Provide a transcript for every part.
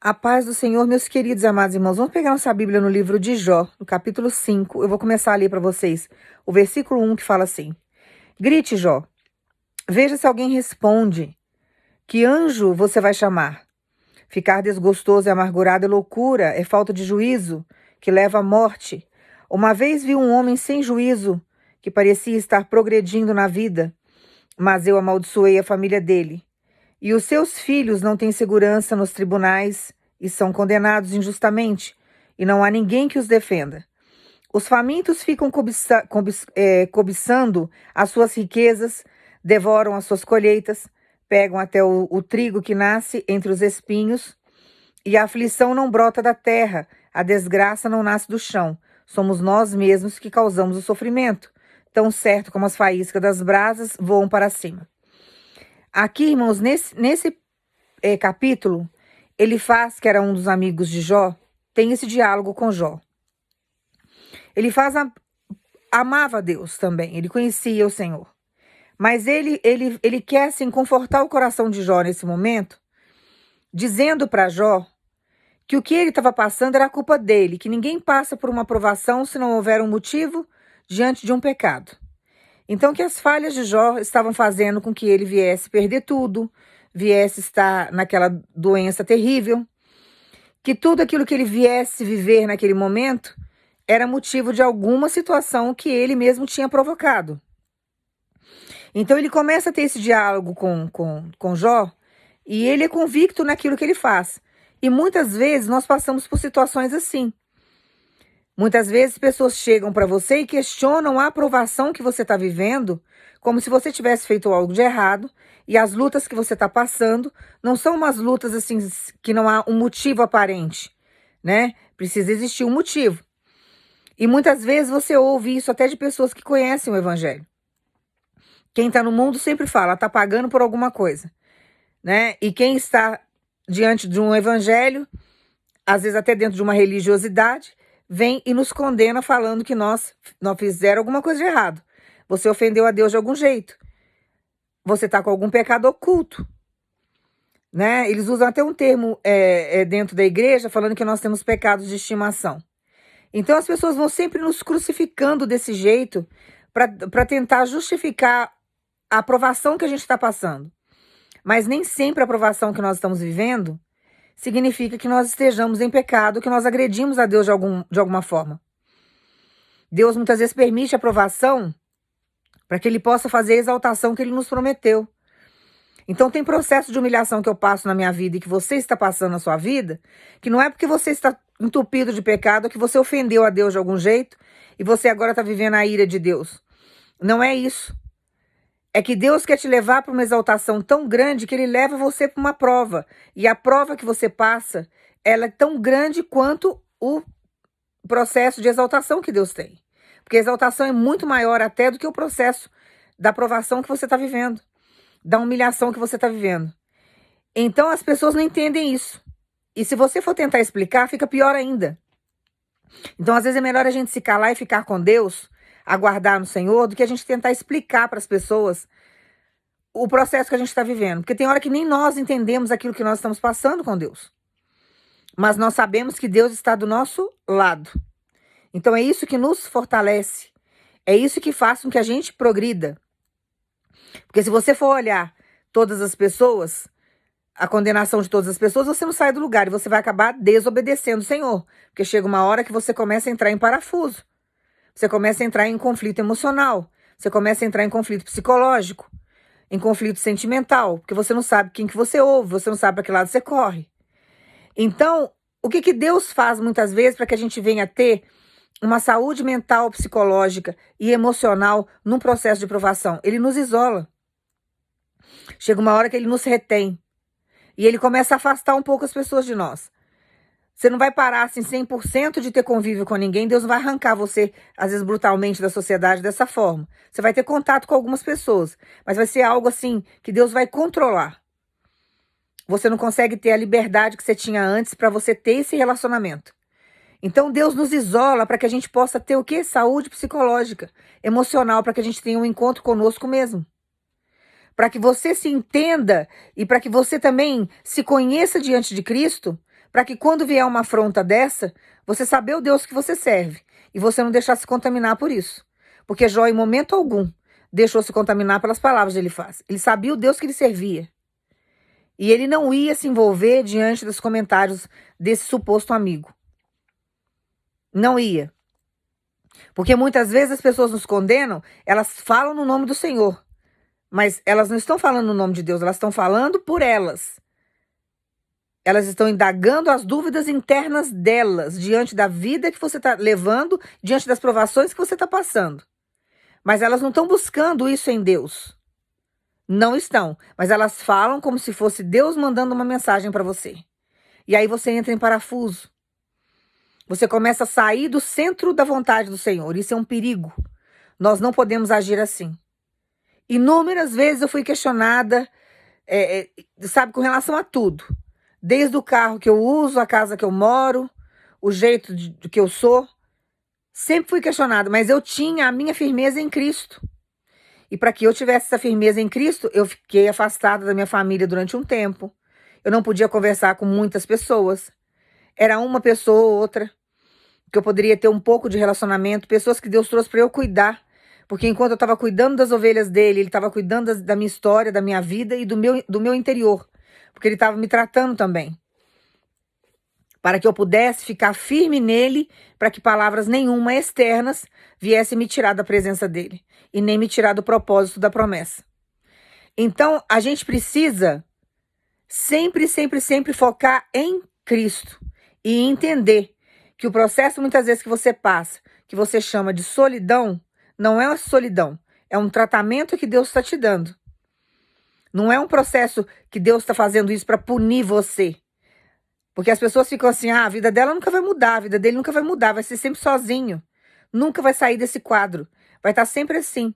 A paz do Senhor, meus queridos e amados irmãos. Vamos pegar nossa Bíblia no livro de Jó, no capítulo 5. Eu vou começar a ler para vocês o versículo 1 que fala assim: Grite, Jó, veja se alguém responde. Que anjo você vai chamar? Ficar desgostoso e amargurado é loucura, é falta de juízo, que leva à morte. Uma vez vi um homem sem juízo, que parecia estar progredindo na vida, mas eu amaldiçoei a família dele. E os seus filhos não têm segurança nos tribunais e são condenados injustamente, e não há ninguém que os defenda. Os famintos ficam cobiçando as suas riquezas, devoram as suas colheitas, pegam até o trigo que nasce entre os espinhos, e a aflição não brota da terra, a desgraça não nasce do chão. Somos nós mesmos que causamos o sofrimento, tão certo como as faíscas das brasas voam para cima. Aqui, irmãos, nesse capítulo, Elifaz, que era um dos amigos de Jó, tem esse diálogo com Jó. Elifaz amava Deus também, ele conhecia o Senhor. Mas ele quer, assim, confortar o coração de Jó nesse momento, dizendo para Jó que o que ele estava passando era culpa dele, que ninguém passa por uma provação se não houver um motivo diante de um pecado. Então, que as falhas de Jó estavam fazendo com que ele viesse perder tudo, viesse estar naquela doença terrível, que tudo aquilo que ele viesse viver naquele momento era motivo de alguma situação que ele mesmo tinha provocado. Então, ele começa a ter esse diálogo com Jó, e ele é convicto naquilo que ele faz. E muitas vezes nós passamos por situações assim. Muitas vezes pessoas chegam para você e questionam a aprovação que você está vivendo, como se você tivesse feito algo de errado, e as lutas que você está passando não são umas lutas assim que não há um motivo aparente, né? Precisa existir um motivo. E muitas vezes você ouve isso até de pessoas que conhecem o Evangelho. Quem está no mundo sempre fala, está pagando por alguma coisa, né? E quem está diante de um Evangelho, às vezes até dentro de uma religiosidade, vem e nos condena falando que nós fizeram alguma coisa de errado. Você ofendeu a Deus de algum jeito. Você está com algum pecado oculto, né? Eles usam até um termo dentro da igreja falando que nós temos pecados de estimação. Então as pessoas vão sempre nos crucificando desse jeito para tentar justificar a aprovação que a gente está passando. Mas nem sempre a aprovação que nós estamos vivendo significa que nós estejamos em pecado, que nós agredimos a Deus de alguma forma. Deus muitas vezes permite a provação para que Ele possa fazer a exaltação que Ele nos prometeu. Então tem processo de humilhação que eu passo na minha vida e que você está passando na sua vida, que não é porque você está entupido de pecado, que você ofendeu a Deus de algum jeito e você agora está vivendo a ira de Deus. Não é isso. É que Deus quer te levar para uma exaltação tão grande que Ele leva você para uma prova. E a prova que você passa, ela é tão grande quanto o processo de exaltação que Deus tem. Porque a exaltação é muito maior até do que o processo da provação que você está vivendo, da humilhação que você está vivendo. Então as pessoas não entendem isso. E se você for tentar explicar, fica pior ainda. Então às vezes é melhor a gente se calar e ficar com Deus, aguardar no Senhor, do que a gente tentar explicar para as pessoas o processo que a gente está vivendo. Porque tem hora que nem nós entendemos aquilo que nós estamos passando com Deus. Mas nós sabemos que Deus está do nosso lado. Então é isso que nos fortalece. É isso que faz com que a gente progrida. Porque se você for olhar todas as pessoas, a condenação de todas as pessoas, você não sai do lugar e você vai acabar desobedecendo o Senhor. Porque chega uma hora que você começa a entrar em parafuso. Você começa a entrar em conflito emocional. Você começa a entrar em conflito psicológico. Em conflito sentimental. Porque você não sabe quem que você ouve. Você não sabe para que lado você corre. Então, o que Deus faz muitas vezes para que a gente venha ter uma saúde mental, psicológica e emocional num processo de provação? Ele nos isola. Chega uma hora que Ele nos retém. E Ele começa a afastar um pouco as pessoas de nós. Você não vai parar assim 100% de ter convívio com ninguém. Deus não vai arrancar você, às vezes brutalmente, da sociedade dessa forma. Você vai ter contato com algumas pessoas. Mas vai ser algo assim que Deus vai controlar. Você não consegue ter a liberdade que você tinha antes para você ter esse relacionamento. Então Deus nos isola para que a gente possa ter o quê? Saúde psicológica, emocional, para que a gente tenha um encontro conosco mesmo. Para que você se entenda e para que você também se conheça diante de Cristo, para que quando vier uma afronta dessa, você saber o Deus que você serve e você não deixar se contaminar por isso. Porque Jó, em momento algum, deixou se contaminar pelas palavras que ele faz. Ele sabia o Deus que ele servia. E ele não ia se envolver diante dos comentários desse suposto amigo. Não ia. Porque muitas vezes as pessoas nos condenam, elas falam no nome do Senhor. Mas elas não estão falando no nome de Deus, elas estão falando por elas. Elas estão indagando as dúvidas internas delas, diante da vida que você está levando, diante das provações que você está passando. Mas elas não estão buscando isso em Deus. Não estão. Mas elas falam como se fosse Deus mandando uma mensagem para você. E aí você entra em parafuso. Você começa a sair do centro da vontade do Senhor. Isso é um perigo. Nós não podemos agir assim. Inúmeras vezes eu fui questionada, sabe, com relação a tudo. Desde o carro que eu uso, a casa que eu moro, o jeito que eu sou. Sempre fui questionada, mas eu tinha a minha firmeza em Cristo. E para que eu tivesse essa firmeza em Cristo, eu fiquei afastada da minha família durante um tempo. Eu não podia conversar com muitas pessoas. Era uma pessoa ou outra que eu poderia ter um pouco de relacionamento, pessoas que Deus trouxe para eu cuidar. Porque enquanto eu estava cuidando das ovelhas dele, ele estava cuidando da minha história, da minha vida e do meu interior. Porque ele estava me tratando também. Para que eu pudesse ficar firme nele, para que palavras nenhuma externas viessem me tirar da presença dele. E nem me tirar do propósito da promessa. Então, a gente precisa sempre, sempre, sempre focar em Cristo. E entender que o processo muitas vezes que você passa, que você chama de solidão, não é uma solidão. É um tratamento que Deus está te dando. Não é um processo que Deus está fazendo isso para punir você. Porque as pessoas ficam assim, a vida dela nunca vai mudar, a vida dele nunca vai mudar, vai ser sempre sozinho. Nunca vai sair desse quadro. Vai estar sempre assim.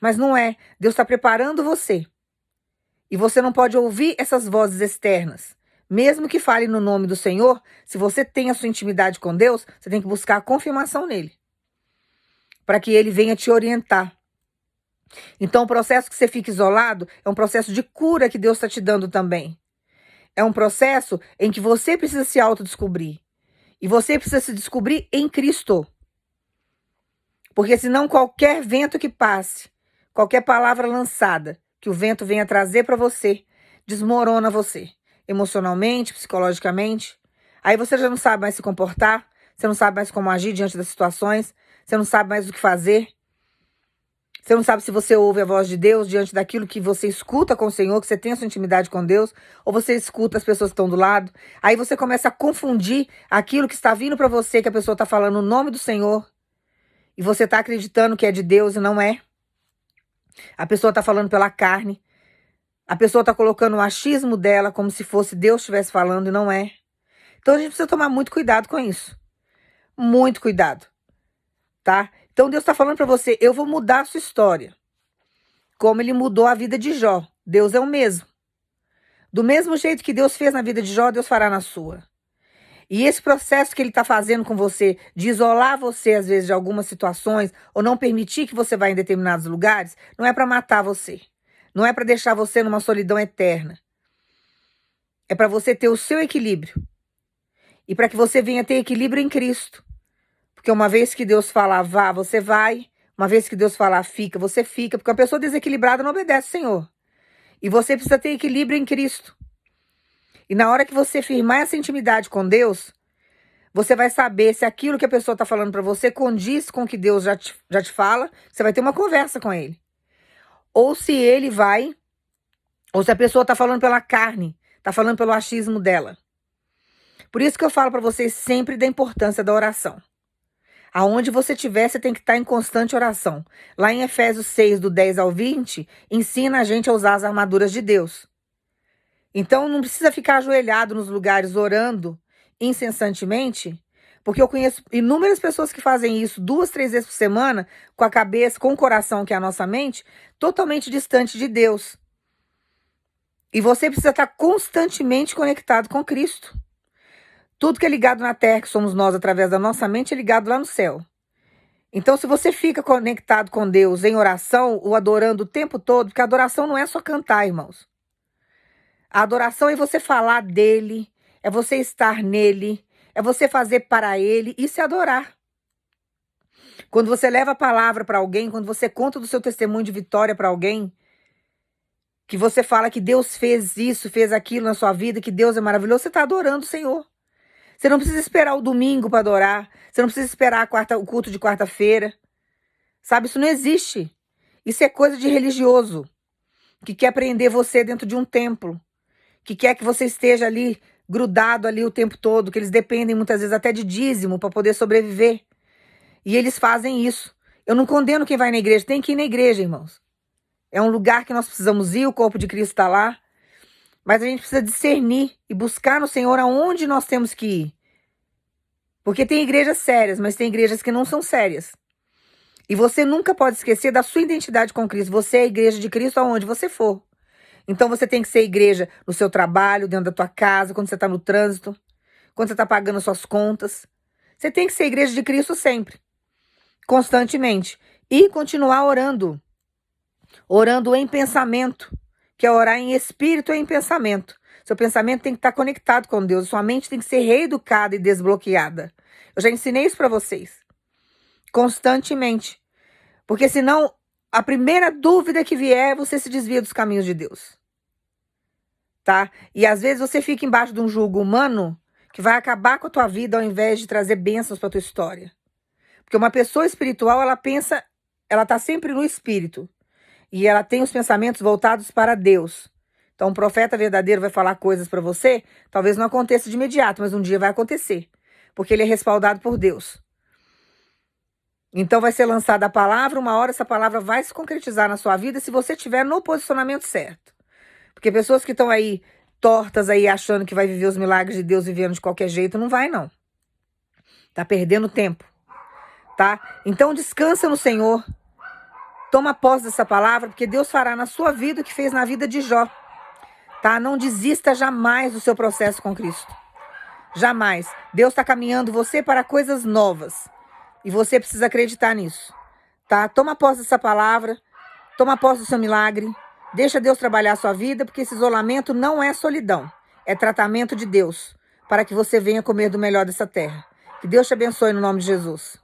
Mas não é. Deus está preparando você. E você não pode ouvir essas vozes externas. Mesmo que fale no nome do Senhor, se você tem a sua intimidade com Deus, você tem que buscar a confirmação nele. Para que ele venha te orientar. Então o processo que você fica isolado é um processo de cura que Deus está te dando também. É um processo em que você precisa se autodescobrir. E você precisa se descobrir em Cristo. Porque senão qualquer vento que passe, qualquer palavra lançada que o vento venha trazer para você, desmorona você. Emocionalmente, psicologicamente. Aí você já não sabe mais se comportar, você não sabe mais como agir diante das situações, você não sabe mais o que fazer. Você não sabe se você ouve a voz de Deus diante daquilo que você escuta com o Senhor, que você tem a sua intimidade com Deus, ou você escuta as pessoas que estão do lado. Aí você começa a confundir aquilo que está vindo para você, que a pessoa está falando o nome do Senhor, e você está acreditando que é de Deus e não é. A pessoa está falando pela carne. A pessoa está colocando o achismo dela como se fosse Deus estivesse falando e não é. Então a gente precisa tomar muito cuidado com isso. Muito cuidado. Tá? Então Deus está falando para você, eu vou mudar a sua história. Como ele mudou a vida de Jó. Deus é o mesmo. Do mesmo jeito que Deus fez na vida de Jó, Deus fará na sua. E esse processo que ele está fazendo com você, de isolar você às vezes de algumas situações, ou não permitir que você vá em determinados lugares, não é para matar você. Não é para deixar você numa solidão eterna. É para você ter o seu equilíbrio. E para que você venha ter equilíbrio em Cristo. Porque uma vez que Deus falar vá, você vai. Uma vez que Deus falar fica, você fica. Porque uma pessoa desequilibrada não obedece ao Senhor. E você precisa ter equilíbrio em Cristo. E na hora que você firmar essa intimidade com Deus, você vai saber se aquilo que a pessoa está falando para você condiz com o que Deus já te fala. Você vai ter uma conversa com ele. Ou se ele vai, ou se a pessoa está falando pela carne, está falando pelo achismo dela. Por isso que eu falo para vocês sempre da importância da oração. Aonde você estiver, você tem que estar em constante oração. Lá em Efésios 6, do 10 ao 20, ensina a gente a usar as armaduras de Deus. Então não precisa ficar ajoelhado nos lugares orando incessantemente, porque eu conheço inúmeras pessoas que fazem isso 2, 3 vezes por semana, com a cabeça, com o coração, que é a nossa mente, totalmente distante de Deus. E você precisa estar constantemente conectado com Cristo. Tudo que é ligado na terra, que somos nós, através da nossa mente, é ligado lá no céu. Então, se você fica conectado com Deus em oração, o adorando o tempo todo, porque a adoração não é só cantar, irmãos. A adoração é você falar dele, é você estar nele, é você fazer para ele e se adorar. Quando você leva a palavra para alguém, quando você conta do seu testemunho de vitória para alguém, que você fala que Deus fez isso, fez aquilo na sua vida, que Deus é maravilhoso, você está adorando o Senhor. Você não precisa esperar o domingo para adorar, você não precisa esperar o culto de quarta-feira. Sabe, isso não existe. Isso é coisa de religioso, que quer prender você dentro de um templo, que quer que você esteja ali, grudado ali o tempo todo, que eles dependem muitas vezes até de dízimo para poder sobreviver. E eles fazem isso. Eu não condeno quem vai na igreja, tem que ir na igreja, irmãos. É um lugar que nós precisamos ir, o corpo de Cristo está lá. Mas a gente precisa discernir e buscar no Senhor aonde nós temos que ir. Porque tem igrejas sérias, mas tem igrejas que não são sérias. E você nunca pode esquecer da sua identidade com Cristo. Você é a igreja de Cristo aonde você for. Então você tem que ser igreja no seu trabalho, dentro da tua casa, quando você está no trânsito, quando você está pagando as suas contas. Você tem que ser igreja de Cristo sempre, constantemente. E continuar orando. Orando em pensamento, que é orar em espírito e em pensamento. Seu pensamento tem que estar conectado com Deus. Sua mente tem que ser reeducada e desbloqueada. Eu já ensinei isso para vocês. Constantemente. Porque senão, a primeira dúvida que vier, você se desvia dos caminhos de Deus. Tá? E às vezes você fica embaixo de um jugo humano que vai acabar com a tua vida ao invés de trazer bênçãos para tua história. Porque uma pessoa espiritual, ela pensa, ela está sempre no espírito. E ela tem os pensamentos voltados para Deus. Então, um profeta verdadeiro vai falar coisas para você, talvez não aconteça de imediato, mas um dia vai acontecer. Porque ele é respaldado por Deus. Então, vai ser lançada a palavra, uma hora essa palavra vai se concretizar na sua vida se você estiver no posicionamento certo. Porque pessoas que estão aí, tortas aí, achando que vai viver os milagres de Deus vivendo de qualquer jeito, não vai não. Tá perdendo tempo. Tá? Então, descansa no Senhor. Toma posse dessa palavra, porque Deus fará na sua vida o que fez na vida de Jó. Tá? Não desista jamais do seu processo com Cristo. Jamais. Deus está caminhando você para coisas novas. E você precisa acreditar nisso. Tá? Toma posse dessa palavra. Toma posse do seu milagre. Deixa Deus trabalhar a sua vida, porque esse isolamento não é solidão. É tratamento de Deus, para que você venha comer do melhor dessa terra. Que Deus te abençoe no nome de Jesus.